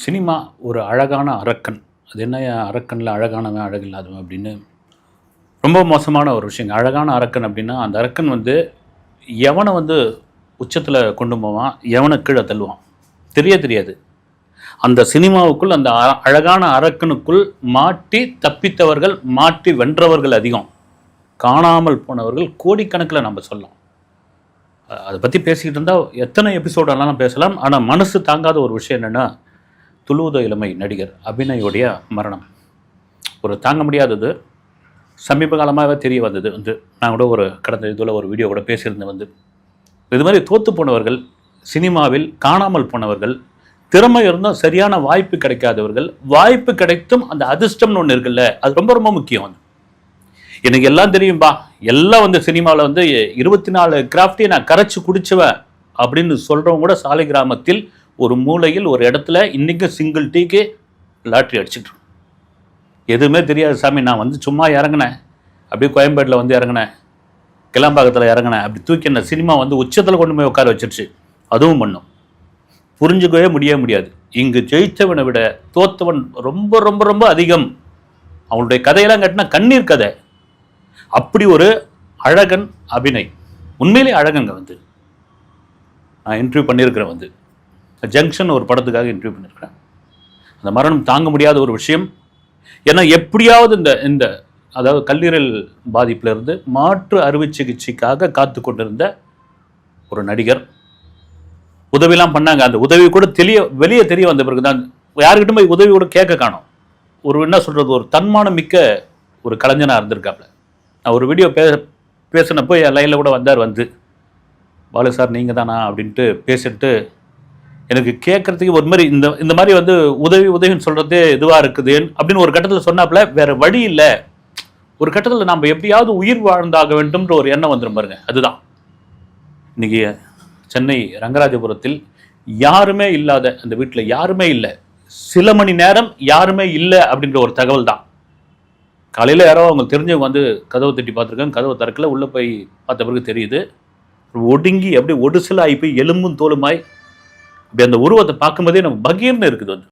Cinema ஒரு அழகான அரக்கன். அது என்ன அரக்கனில் அழகானவன் அழகில்லாதவன் அப்படின்னு ரொம்ப மோசமான ஒரு விஷயங்க. அழகான அரக்கன் அப்படின்னா அந்த அரக்கன் வந்து எவனை வந்து உச்சத்தில் கொண்டு போவான், எவனை கீழே தள்ளுவான் தெரியாது. அந்த சினிமாவுக்குள் அந்த அழகான அரக்கனுக்குள் மாட்டி தப்பித்தவர்கள், மாட்டி வென்றவர்கள் அதிகம். காணாமல் போனவர்கள் கோடிக்கணக்கில் நம்ம சொல்லலாம். அதை பற்றி பேசிக்கிட்டு இருந்தால் எத்தனை எபிசோடெல்லாம் பேசலாம். ஆனால் மனசு தாங்காத ஒரு விஷயம் என்னென்னா, துளுவத இளமை நடிகர் அபிநயோடைய மரணம். ஒரு தாங்க முடியாதது. சமீப காலமாகவே தெரிய வந்தது. நான் கூட ஒரு கடந்த இதில் ஒரு வீடியோ கூட பேசியிருந்தேன். இது மாதிரி தோற்று போனவர்கள், சினிமாவில் காணாமல் போனவர்கள், திறமை இருந்தும் சரியான வாய்ப்பு கிடைக்காதவர்கள், வாய்ப்பு கிடைத்தும் அந்த அதிர்ஷ்டம்னு ஒன்று இருக்குல்ல, அது ரொம்ப ரொம்ப முக்கியம். எனக்கு எல்லாம் தெரியும்பா, எல்லாம் சினிமாவில் 24 கிராஃப்டையும் நான் கரைச்சி குடிச்சுவேன் அப்படின்னு சொல்கிறவங்க கூட சாலை கிராமத்தில் ஒரு மூலையில் ஒரு இடத்துல இன்றைக்கும் சிங்கிள் டீக்கு லாட்ரி அடிச்சுட்டு எதுவுமே தெரியாது சாமி, நான் சும்மா இறங்கினேன், அப்படியே கோயம்பேட்டில் இறங்கினேன், கிளம்பாக்கத்தில் இறங்கினேன், அப்படி தூக்கி என்ன சினிமா உச்சத்தில் கொண்டு போய் உட்கார வச்சிருச்சு. அதுவும் பண்ணும். புரிஞ்சுக்கவே முடியாது. இங்கு ஜெயித்தவனை விட தோத்தவன் ரொம்ப ரொம்ப ரொம்ப அதிகம். அவனுடைய கதையெல்லாம் கேட்டினா கண்ணீர் கதை. அப்படி ஒரு அழகன் அபிநய். உண்மையிலே அழகங்க. நான் இன்டர்வியூ பண்ணியிருக்கிறேன். ஜங்ஷன் ஒரு படத்துக்காக இன்டர்வியூ பண்ணியிருக்கிறேன். அந்த மரணம் தாங்க முடியாத ஒரு விஷயம். ஏன்னா எப்படியாவது இந்த அதாவது கல்லீரல் பாதிப்பிலிருந்து மாற்று அறுவை சிகிச்சைக்காக காத்து கொண்டிருந்த ஒரு நடிகர். உதவிலாம் பண்ணாங்க. அந்த உதவி கூட வெளியே தெரிய வந்த பிறகு தான் யாருக்கிட்டும் போய் உதவி கூட கேட்க காணோம். என்ன சொல்கிறது, ஒரு தன்மானம் மிக்க ஒரு கலைஞனாக இருந்திருக்காப்புல. நான் ஒரு வீடியோ பேசினப்போ என் லைனில் கூட வந்தார். பாலு சார் நீங்கள் தானா அப்படின்ட்டு பேசிட்டு எனக்கு கேட்குறதுக்கு ஒரு மாதிரி இந்த மாதிரி உதவின்னு சொல்கிறதே இதுவாக இருக்குது அப்படின்னு ஒரு கட்டத்தில் சொன்னாப்புல. வேறு வழி இல்லை. ஒரு கட்டத்தில் நம்ம எப்படியாவது உயிர் வாழ்ந்தாக வேண்டும்ன்ற ஒரு எண்ணம் வந்துடும் பாருங்க. அதுதான் இன்னைக்கு சென்னை ரங்கராஜபுரத்தில் யாருமே இல்லாத அந்த வீட்டில் யாருமே இல்லை, சில மணி நேரம் யாருமே இல்லை அப்படின்ற ஒரு தகவல் தான். காலையில் யாரோ அவங்க தெரிஞ்சவங்க கதவை தட்டி பார்த்துருக்காங்க. கதவை திறக்கல. உள்ளே போய் பார்த்த பிறகு தெரியுது ஒடுங்கி அப்படியே ஒடுசலாகி போய் எலும்பும் தோலுமாய் அப்படி அந்த உருவத்தை பார்க்கும்போதே நம்ம பகீர்னு இருக்குது.